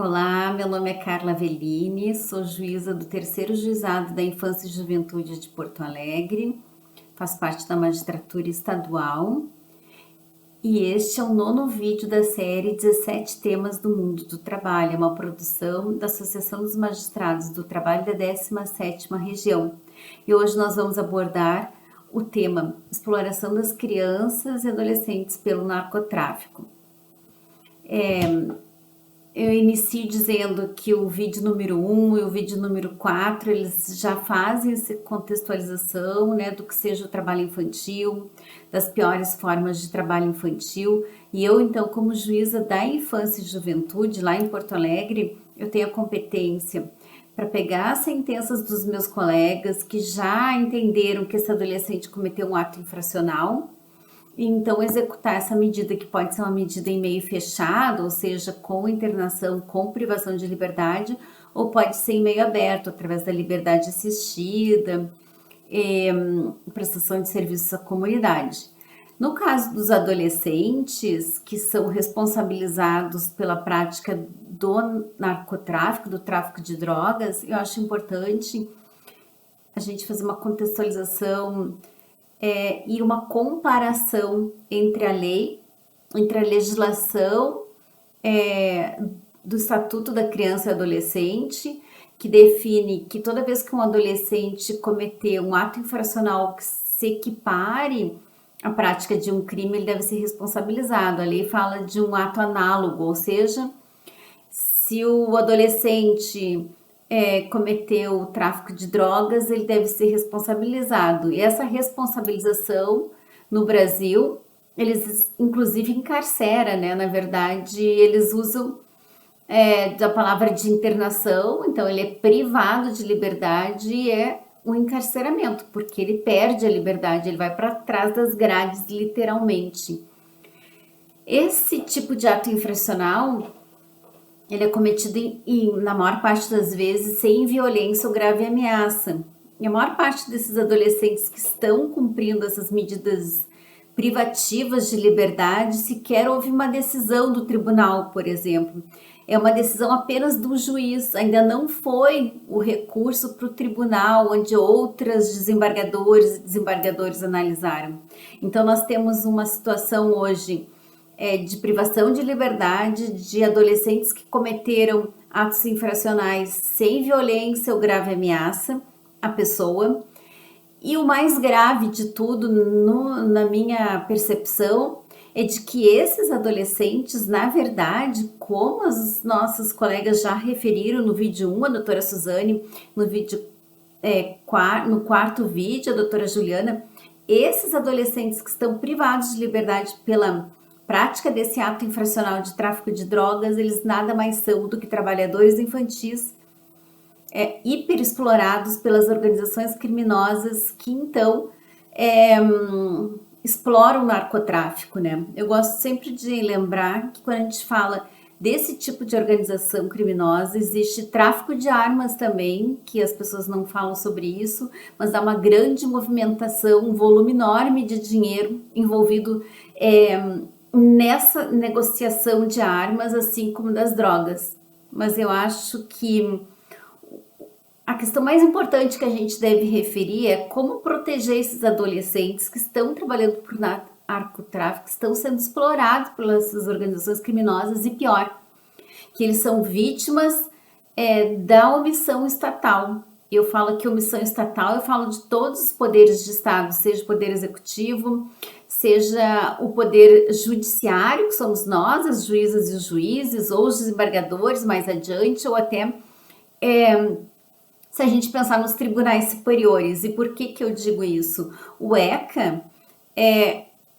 Olá, meu nome é Carla Avellini, sou juíza do Terceiro Juizado da Infância e Juventude de Porto Alegre, faço parte da magistratura estadual e este é o nono vídeo da série 17 temas do mundo do trabalho, é uma produção da Associação dos Magistrados do Trabalho da 17ª Região. E hoje nós vamos abordar o tema exploração das crianças e adolescentes pelo narcotráfico. Eu inicio dizendo que o vídeo número 1 e o vídeo número 4, eles já fazem essa contextualização, né, do que seja o trabalho infantil, das piores formas de trabalho infantil. E eu, então, como juíza da infância e juventude, lá em Porto Alegre, eu tenho a competência para pegar as sentenças dos meus colegas que já entenderam que esse adolescente cometeu um ato infracional, e então executar essa medida, que pode ser uma medida em meio fechado, ou seja, com internação, com privação de liberdade, ou pode ser em meio aberto, através da liberdade assistida, prestação de serviços à comunidade. No caso dos adolescentes que são responsabilizados pela prática do narcotráfico, do tráfico de drogas, eu acho importante a gente fazer uma contextualização e uma comparação entre a lei, entre a legislação do Estatuto da Criança e Adolescente, que define que toda vez que um adolescente cometer um ato infracional que se equipare à prática de um crime, ele deve ser responsabilizado. A lei fala de um ato análogo, ou seja, se o adolescente cometeu o tráfico de drogas, ele deve ser responsabilizado. E essa responsabilização no Brasil, eles inclusive encarcera, né? Na verdade, eles usam da palavra de internação, então ele é privado de liberdade e é um encarceramento, porque ele perde a liberdade, ele vai para trás das grades, literalmente. Esse tipo de ato infracional, ele é cometido na maior parte das vezes sem violência ou grave ameaça. E a maior parte desses adolescentes que estão cumprindo essas medidas privativas de liberdade, sequer houve uma decisão do tribunal, por exemplo. É uma decisão apenas do juiz, ainda não foi o recurso para o tribunal, onde outras desembargadores e desembargadores analisaram. Então nós temos uma situação hoje de privação de liberdade de adolescentes que cometeram atos infracionais sem violência ou grave ameaça à pessoa. E o mais grave de tudo, na minha percepção, é de que esses adolescentes, na verdade, como as nossas colegas já referiram no vídeo 1, a doutora Suzane, no vídeo no quarto vídeo, a doutora Juliana, esses adolescentes que estão privados de liberdade pela prática desse ato infracional de tráfico de drogas, eles nada mais são do que trabalhadores infantis hiperexplorados pelas organizações criminosas que então exploram o narcotráfico, né? Eu gosto sempre de lembrar que quando a gente fala desse tipo de organização criminosa, existe tráfico de armas também, que as pessoas não falam sobre isso, mas há uma grande movimentação, um volume enorme de dinheiro envolvido nessa negociação de armas, assim como das drogas. Mas eu acho que a questão mais importante que a gente deve referir é como proteger esses adolescentes que estão trabalhando por narcotráfico, que estão sendo explorados pelas organizações criminosas e pior, que eles são vítimas da omissão estatal. Eu falo que omissão estatal, eu falo de todos os poderes de Estado, seja o poder executivo, seja o poder judiciário, que somos nós, as juízas e os juízes, ou os desembargadores mais adiante, ou até se a gente pensar nos tribunais superiores. E por que eu digo isso? O ECA,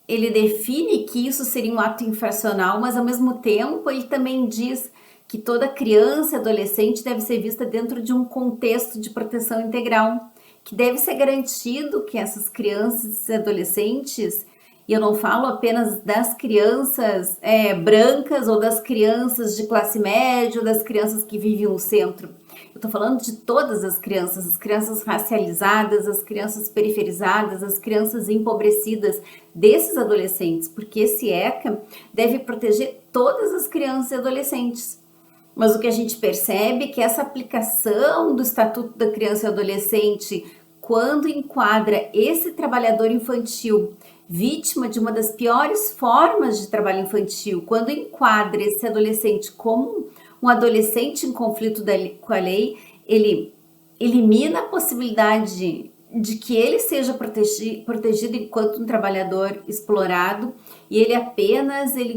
ele define que isso seria um ato infracional, mas ao mesmo tempo ele também diz que toda criança e adolescente deve ser vista dentro de um contexto de proteção integral, que deve ser garantido que essas crianças e adolescentes, e eu não falo apenas das crianças brancas ou das crianças de classe média ou das crianças que vivem no centro. Eu estou falando de todas as crianças racializadas, as crianças periferizadas, as crianças empobrecidas, desses adolescentes, porque esse ECA deve proteger todas as crianças e adolescentes. Mas o que a gente percebe é que essa aplicação do Estatuto da Criança e Adolescente, quando enquadra esse trabalhador infantil vítima de uma das piores formas de trabalho infantil, quando enquadra esse adolescente como um adolescente em conflito com a lei, ele elimina a possibilidade de que ele seja protegido enquanto um trabalhador explorado, e ele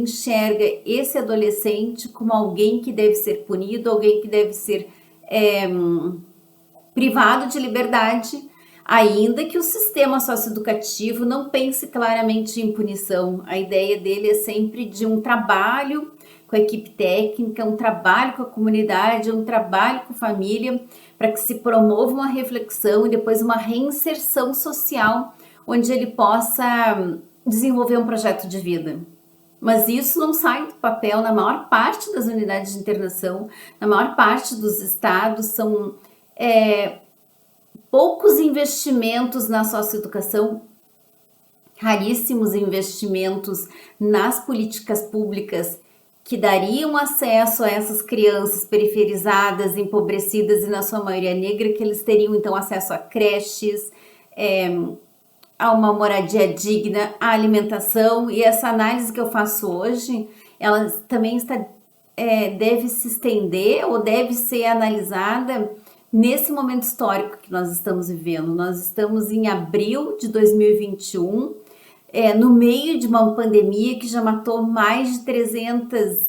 enxerga esse adolescente como alguém que deve ser punido, alguém que deve ser privado de liberdade, ainda que o sistema socioeducativo não pense claramente em punição. A ideia dele é sempre de um trabalho com a equipe técnica, um trabalho com a comunidade, um trabalho com a família, para que se promova uma reflexão e depois uma reinserção social, onde ele possa desenvolver um projeto de vida. Mas isso não sai do papel na maior parte das unidades de internação, na maior parte dos estados, são poucos investimentos na socioeducação, raríssimos investimentos nas políticas públicas que dariam acesso a essas crianças periferizadas, empobrecidas e na sua maioria negra, que eles teriam então acesso a creches, a uma moradia digna, a alimentação. E essa análise que eu faço hoje, ela também deve se estender ou deve ser analisada nesse momento histórico que nós estamos vivendo. Nós estamos em abril de 2021, no meio de uma pandemia que já matou mais de 300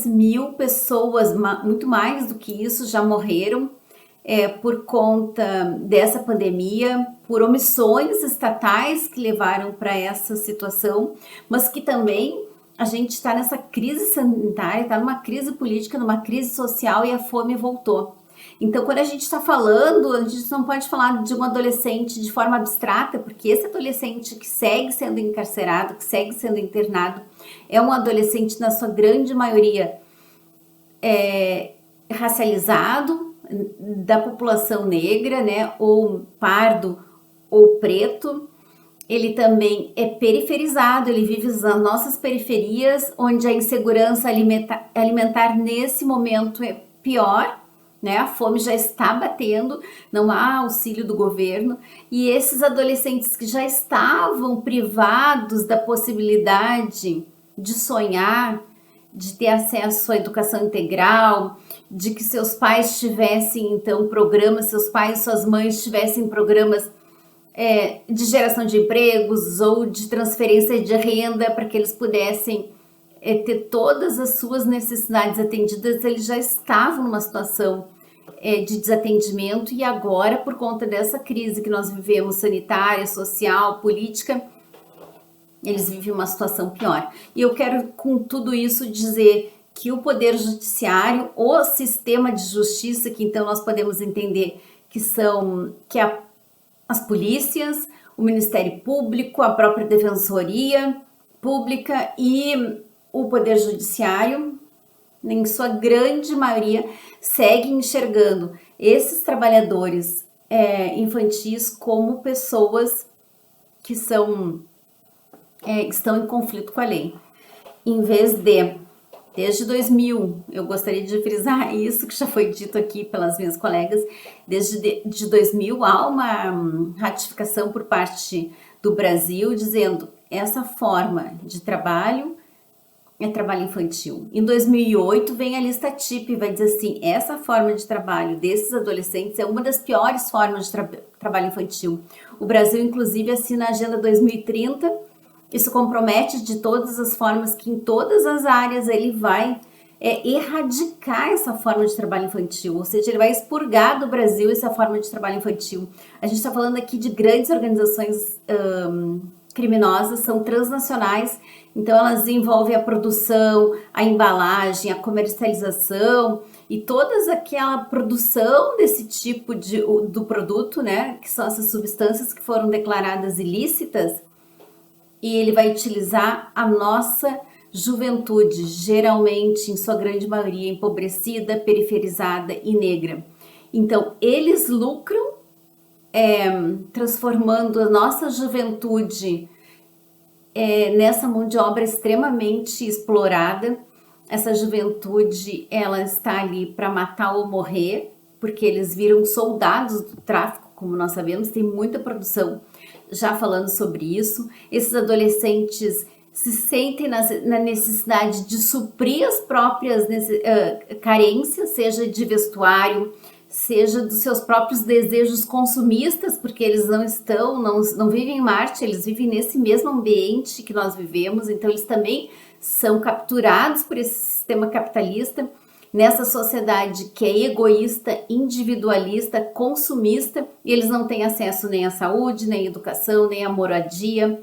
mil pessoas, muito mais do que isso, já morreram por conta dessa pandemia, por omissões estatais que levaram para essa situação, mas que também a gente está nessa crise sanitária, está numa crise política, numa crise social, e a fome voltou. Então, quando a gente está falando, a gente não pode falar de um adolescente de forma abstrata, porque esse adolescente que segue sendo encarcerado, que segue sendo internado, é um adolescente, na sua grande maioria, racializado, da população negra, né, ou pardo ou preto. Ele também é periferizado, ele vive nas nossas periferias, onde a insegurança alimentar nesse momento é pior, né? A fome já está batendo, não há auxílio do governo, e esses adolescentes que já estavam privados da possibilidade de sonhar, de ter acesso à educação integral, de que seus pais tivessem então programas, seus pais e suas mães tivessem programas de geração de empregos ou de transferência de renda para que eles pudessem ter todas as suas necessidades atendidas, eles já estavam numa situação de desatendimento, e agora, por conta dessa crise que nós vivemos, sanitária, social, política, eles vivem uma situação pior. E eu quero, com tudo isso, dizer que o Poder Judiciário, o sistema de justiça, que então nós podemos entender que as polícias, o Ministério Público, a própria Defensoria Pública e o Poder Judiciário, em sua grande maioria, seguem enxergando esses trabalhadores infantis como pessoas que estão em conflito com a lei. Em vez desde 2000, eu gostaria de frisar isso que já foi dito aqui pelas minhas colegas, desde 2000 há uma ratificação por parte do Brasil dizendo essa forma de trabalho é trabalho infantil. Em 2008 vem a lista TIP e vai dizer assim, essa forma de trabalho desses adolescentes é uma das piores formas de trabalho infantil. O Brasil inclusive assina a Agenda 2030. Isso compromete de todas as formas que em todas as áreas ele vai erradicar essa forma de trabalho infantil, ou seja, ele vai expurgar do Brasil essa forma de trabalho infantil. A gente está falando aqui de grandes organizações criminosas, são transnacionais, então elas envolvem a produção, a embalagem, a comercialização e toda aquela produção desse tipo do produto, né, que são essas substâncias que foram declaradas ilícitas. E ele vai utilizar a nossa juventude, geralmente, em sua grande maioria, empobrecida, periferizada e negra. Então, eles lucram transformando a nossa juventude nessa mão de obra extremamente explorada, essa juventude, ela está ali para matar ou morrer, porque eles viram soldados do tráfico, como nós sabemos, tem muita produção já falando sobre isso. Esses adolescentes se sentem na necessidade de suprir as próprias carências, seja de vestuário, seja dos seus próprios desejos consumistas, porque eles não vivem em Marte, eles vivem nesse mesmo ambiente que nós vivemos, então eles também são capturados por esse sistema capitalista, nessa sociedade que é egoísta, individualista, consumista, e eles não têm acesso nem à saúde, nem à educação, nem à moradia,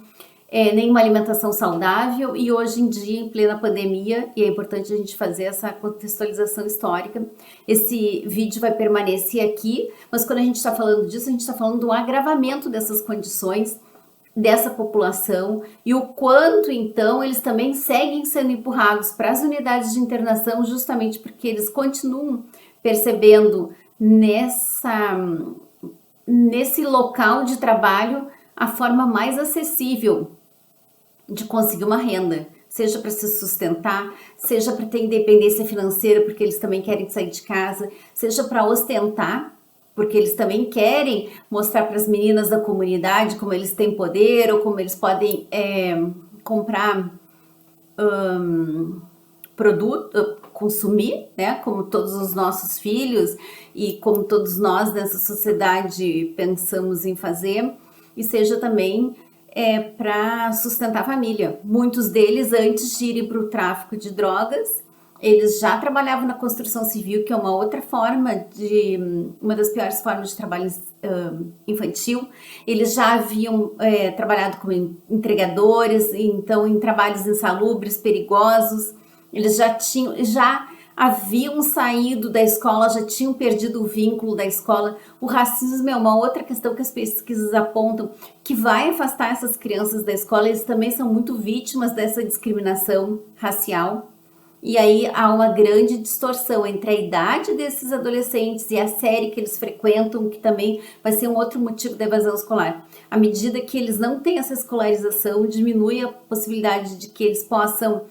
nem uma alimentação saudável. E hoje em dia, em plena pandemia, e é importante a gente fazer essa contextualização histórica, esse vídeo vai permanecer aqui, mas quando a gente está falando disso, a gente está falando do agravamento dessas condições dessa população e o quanto então eles também seguem sendo empurrados para as unidades de internação, justamente porque eles continuam percebendo nesse local de trabalho a forma mais acessível de conseguir uma renda, seja para se sustentar, seja para ter independência financeira, porque eles também querem sair de casa, seja para ostentar, porque eles também querem mostrar para as meninas da comunidade como eles têm poder ou como eles podem comprar produto, consumir, né? Como todos os nossos filhos e como todos nós nessa sociedade pensamos em fazer, e seja também para sustentar a família. Muitos deles, antes de irem para o tráfico de drogas, eles já trabalhavam na construção civil, que é uma outra forma uma das piores formas de trabalho infantil. Eles já haviam trabalhado como entregadores, então em trabalhos insalubres, perigosos. Eles já haviam saído da escola, já tinham perdido o vínculo da escola. O racismo é uma outra questão que as pesquisas apontam, que vai afastar essas crianças da escola. Eles também são muito vítimas dessa discriminação racial. E aí há uma grande distorção entre a idade desses adolescentes e a série que eles frequentam, que também vai ser um outro motivo da evasão escolar. À medida que eles não têm essa escolarização, diminui a possibilidade de que eles possam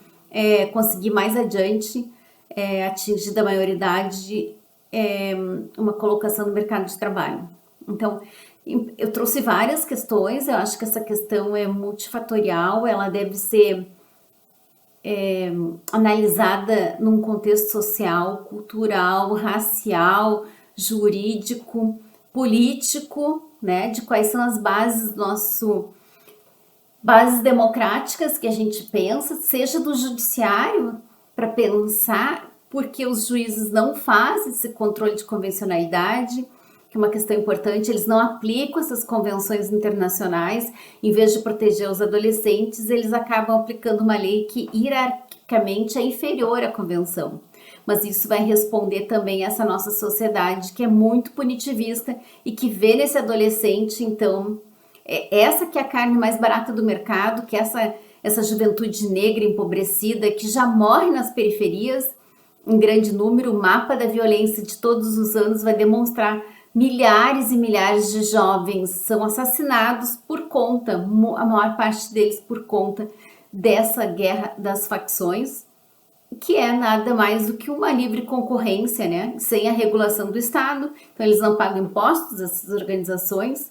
conseguir mais adiante, atingida a maioridade, uma colocação no mercado de trabalho. Então, eu trouxe várias questões, eu acho que essa questão é multifatorial, ela deve ser analisada num contexto social, cultural, racial, jurídico, político, né, de quais são as bases bases democráticas que a gente pensa, seja do judiciário, para pensar porque os juízes não fazem esse controle de convencionalidade, que é uma questão importante, eles não aplicam essas convenções internacionais, em vez de proteger os adolescentes, eles acabam aplicando uma lei que hierarquicamente é inferior à convenção. Mas isso vai responder também a essa nossa sociedade que é muito punitivista e que vê nesse adolescente, então, essa que é a carne mais barata do mercado, que é essa juventude negra empobrecida que já morre nas periferias, em grande número. O mapa da violência de todos os anos vai demonstrar milhares e milhares de jovens são assassinados por conta, a maior parte deles por conta dessa guerra das facções, que é nada mais do que uma livre concorrência, né? Sem a regulação do Estado. Então eles não pagam impostos, essas organizações,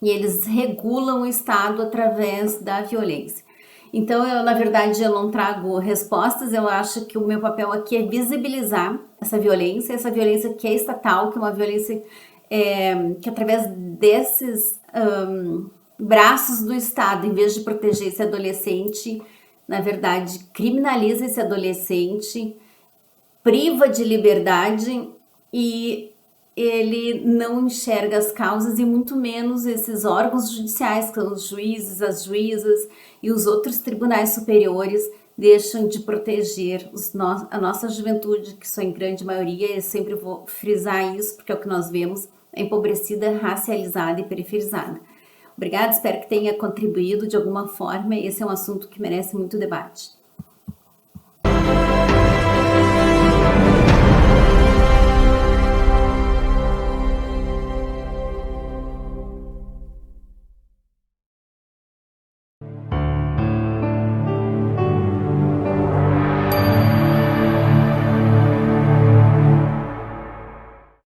e eles regulam o Estado através da violência. Então, na verdade, eu não trago respostas, eu acho que o meu papel aqui é visibilizar essa violência que é estatal, que é uma violência que através desses braços do Estado, em vez de proteger esse adolescente, na verdade, criminaliza esse adolescente, priva de liberdade e ele não enxerga as causas e muito menos esses órgãos judiciais, que são os juízes, as juízas e os outros tribunais superiores, deixam de proteger a nossa juventude, que são em grande maioria, eu sempre vou frisar isso, porque é o que nós vemos, é empobrecida, racializada e periferizada. Obrigada, espero que tenha contribuído de alguma forma, esse é um assunto que merece muito debate.